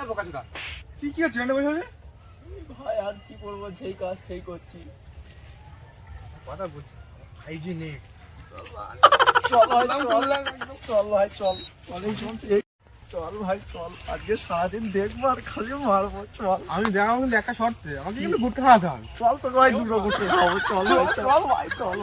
বোকাচোদা তুই কি করছিস বসে বসে? ভাই আর কি করবো, সেই কাজ সেই করছি। কথা বলছি হাইজিনিক। চল ভাই চল আজকে সারাদিন দেখবো আর খালি মারবো। চল আমি দেখাবো কিন্তু একটা শর্তে, আমাকে কিন্তু গুটখা খাওয়াতে হবে। চল তো ভাই, দুটো গুটে খাবো। চল ভাই চল।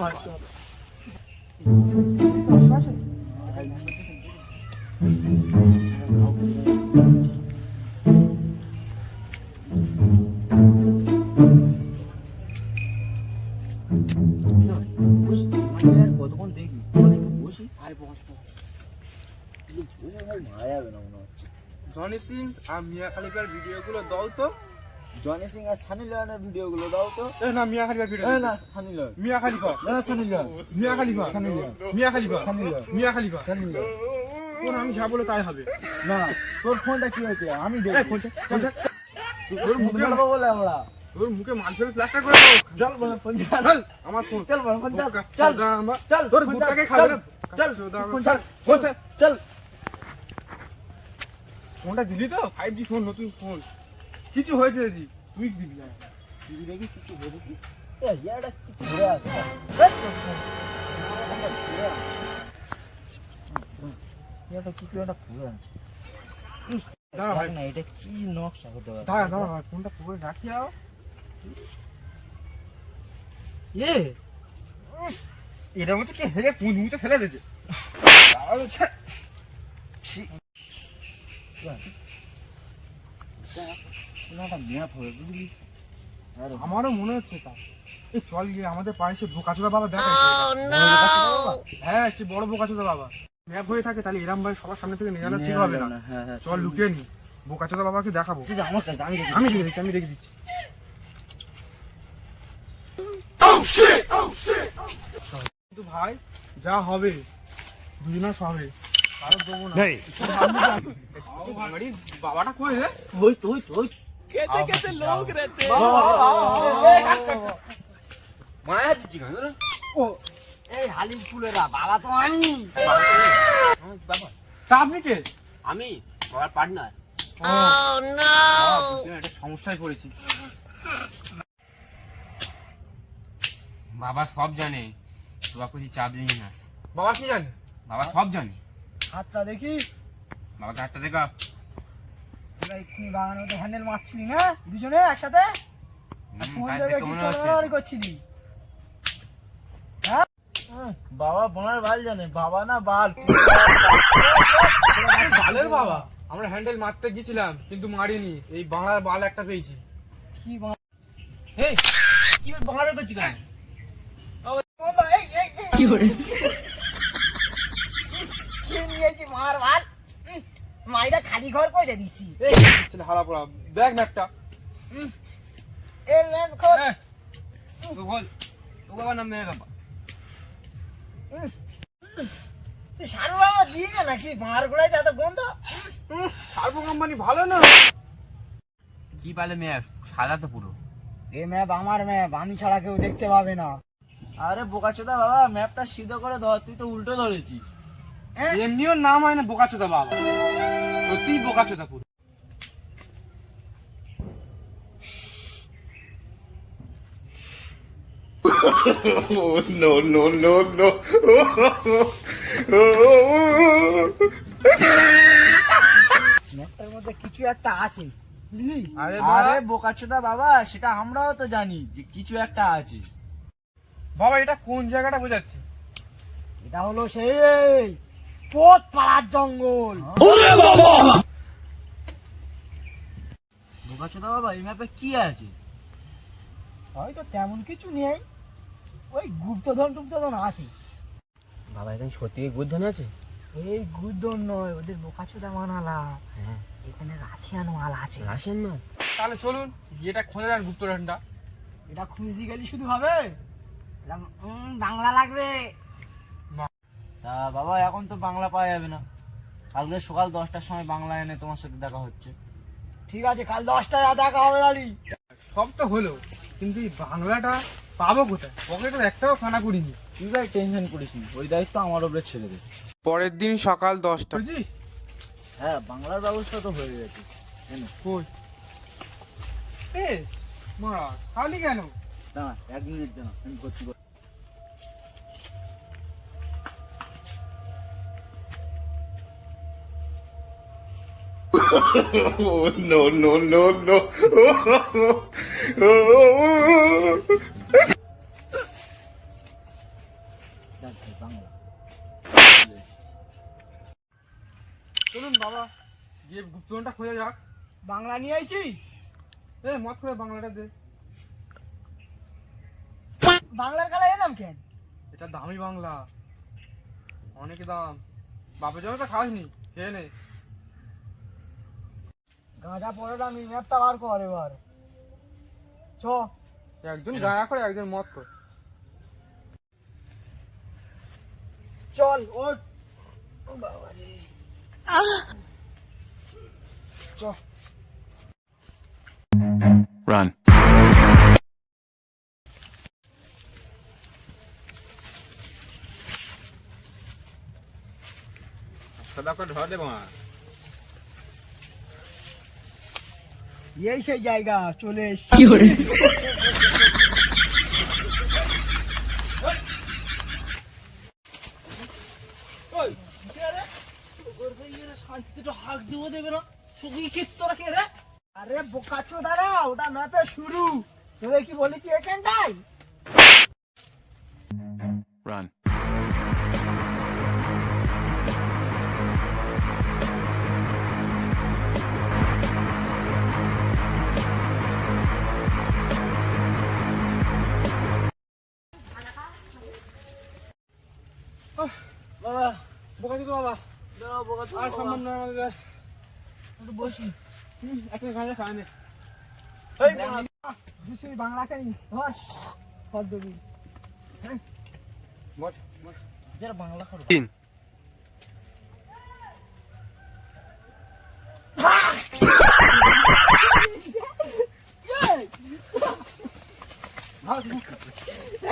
কতক্ষণ দেখি, একটু বসি। আয় বস বস। মারা যাবে না মনে হচ্ছে। জনি সিং আর মিয়া খালিফার ভিডিওগুলো দাও তো। জনি সিং আর সানি লিওনের ভিডিওগুলো দাও তো। না মিয়া খালিফার ভিডিও না সানি লিওন, মিয়া খালিফা না সানি লিওন, মিয়া খালিফা সানি লিওন, মিয়া খালিফা সানি লিওন, মিয়া খালিফা। সানি লিওন। তোর আমি যা বলে তাই হবে। না তোর ফোনটা কি হয়েছে আমি এই দেখি। ফোন চল। তোর মুখে মারবো বলে আমরা। তোর মুখে মাল ফেলে প্লাস্টার করে দাও। চল বলে ফোন চাল। চল আমার ফোন চল বলে ফোন চাল। চল চল তোর গুটটাকে খাবে না। চল ফোন চল ফোন চল। চল। ফোনটা দিলি তো 5G ফোন, নতুন ফোন। কিছু হয়েছে দিদি, তুই দিবি না। দিদি দেখি কিছু বলে কি? এ ইয়াটা কি ঘুরে আছে? ইয়াটা কি একটা ঘুরে আছে। দাঁড়া ভাই, না এটা কি নকশা হতে পারে? দাঁড়া ফোনটা পুরো রাখি আও। এটা মতো কি হেরে পুঁজ মুছে ফেলে দিয়েছে। ম্যাপ হবে বুঝলি? আমারও মনে হচ্ছে তা। এই চল গিয়ে আমাদের পাড়ে সে বোকাচোদা বাবা দেখা। হ্যাঁ সে বড় বোকাচোদা বাবা ম্যাপ হয়ে থাকে, তাহলে এরম ভাই সবার সামনে থেকে নিয়ে জানা ঠিক হবে না। চল লুকিয়ে নি, বোকাচোদা বাবাকে দেখাবো। আমি রেখে দিচ্ছি। কিন্তু ভাই যা হবে দুজনের সবে, কারো দেবো না। বাবাটা কই রে? তুই कैसे लोग रहते हैं। মায়া দিচ্ছি কেন রে? ও এই হালিম ফুলেরা বাবা তো আমি। বাবা তা আপনি কে? আমি বাবার পার্টনার। একটা সমস্যায় পড়েছি। বাবা সব জানে, তোরা কিছু চাপ দিবি না। বাবা কি জানে? বাবা সব জানে। হাতটা দেখি। বাবাকে হাতটা দেখা। তোরা এক্ষুনি বাগানের মধ্যে হ্যান্ডেল মারছিলি না দুজনে একসাথে? ফোন তাই দেবে দেখে কি মনে হচ্ছে। তোরা করছিলি? হ্যাঁ বাবা বোনার বাল জানে, বাবা না বাল। বালের বাবা, আমরা হ্যান্ডেল মারতে গেছিলাম কিন্তু মারিনি, এই বাংলার বাল একটা পেয়েছি। কি বাংলা? এই কি বাংলা করছিস কেন? মার ভাত মাইরা খালি ঘর করে দিছি। এই ছেলে হারা পড়া দেখ ম্যাপটা। এই ম্যাম খোল। তো বল, তো বাবা নাম নেই বাবা। তুই সারু বাবা দিয়ে না নাকি মার গোড়ায় যত গন্ধ। সার্বো কোম্পানি ভালো না? কি পালে মেয়ে সাদা তো পুরো। এই ম্যাপ আমার ম্যাপ, আমি ছাড়া কেউ দেখতে পাবে না। আরে বোকাচোদা বাবা ম্যাপটা সিধা করে ধর, তুই তো উল্টো ধরেছিস। এমনিও নাম হয় না বোকাচোদা বাবা, সত্যি বোকাচোদা পুরো। ম্যাপটার মধ্যে কিছু একটা আছে বুঝলি? আরে আরে বোকাচোদা বাবা সেটা আমরাও তো জানি যে কিছু একটা আছে। বাবা এটা কোন জায়গাটা বোঝাচ্ছে? এটা হলো সেই পোত পাড়ার জঙ্গল। বোকাচোদা বাবা এই ম্যাপে কি আছে? হয়তো তেমন কিছু নেই, ওই গুপ্তধন টুপ্তধন আছে। বাবা এখানে সত্যি গুদ্ধন আছে? এই গুপ্তধন নয়, ওদের বোকাচোদা মানালা। হ্যাঁ এখানে রাশিয়ান মাল আছে। রাশিয়ান মাল? তাহলে চলুন এটা খোঁজা যান গুপ্তধনটা। এটা খুঁজতে গেলে শুধু হবে? এটা, বাংলা লাগবে। তা বাবা এখন তো বাংলা পাওয়া যাবে না, কালকে সকাল 10টার সময় বাংলা এনে তোমার সাথে দেখা হচ্ছে। ঠিক আছে কাল 10টায় দেখা হবে দাঁড়ি। সব তো হলো, কিন্তু এই বাংলাটা পাবো কোথায়? পকেটে একটাও খানা করিনি। তুই ভাই টেনশন করিস না, ওই দায়িত্ব আমার উপরে ছেড়ে দে। পরের দিন সকাল 10টা। হ্যাঁ বাংলার ব্যবস্থা তো হয়ে গেছে, কই এ মারা খালি কেন? দাঁড়া 1 মিনিট দাঁড়া, আমি ভর্তি করছি। No, no, no, no. দেখ ভাই, বাংলা চলুন বাবা গিয়ে গুপ্তধনটা খোঁজা যাক। বাংলা নিয়ে আইছি। এ মত করে বাংলাটা দে। বাংলার কালার এলাম কেন? এটা দামি বাংলা, অনেক দাম। বাপের জন্য তো খাসনি, খেয়ে নে। গাঁজা পরে দামি, ম্যাপটা বার কর এবার। চ একজন গায়া করে একজন মত কর। চল ওঠ। ও বাবা রে। চ Run. সদা করে ধর দেবো মা। এই সেই জায়গা চলে এসছি। শান্তিতে হাঁক দিব দেবে না, চোখে খিত তোরা কে রে? আরে বোকাচো দাঁড়া, ওটা ম্যাপে শুরু। তোদের কি বলেছি এখানটাই? Run. বাবা বোকাচ্ছি তো বাবা, দাঁড়াও, বোকাচো আর বাবা। সম্মান নয় আমাদের। একটু বসি। একটা গাঁজা খায় নে। এই তুই বাংলা খানি ধর ধর দেবি। বস বস। যারা বাংলা খাবো।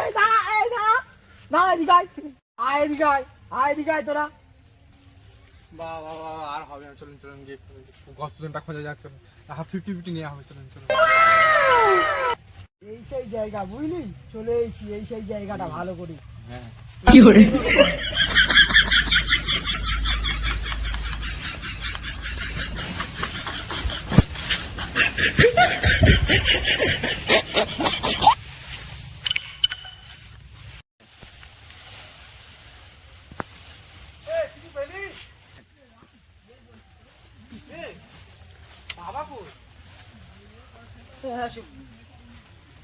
এই দাঁড়া, এই দাঁড়া, দাঁড়া এদিকে আয়। আয় এদিকে আয়, আয় এদিকে আয় তোরা। বাবা বাবা আর হবে না, চলুন চলুন গিয়ে গুপ্তধনটা খোঁজা যাক। চলুন 50-50 নেওয়া হবে, চলুন চলুন। এই সেই জায়গা বুঝলি, চলে এসেছি এই সেই জায়গাটা ভালো করে। বাবা কই?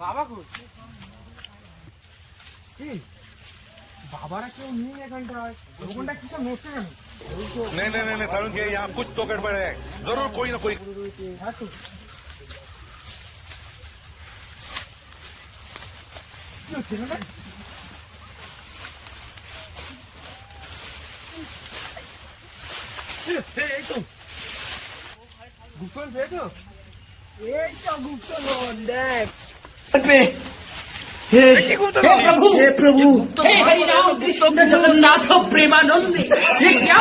বাবা কই? কি বাবারা কেউ নেই এখানটায়? দোকানটা কিসব নড়ছে কেন? नहीं नहीं नहीं सारुण के यहाँ कुछ तो गड़बड़ है, जरूर कोई ना कोई। হ্যাঁ তো। কি হচ্ছে এখানে? এই তো গুপ্তধন পেয়েছো? এই তো গুপ্তধন দেখ। हे प्रभु हे हरि राम कृष्ण जगन्नाथ प्रेमानंद ये क्या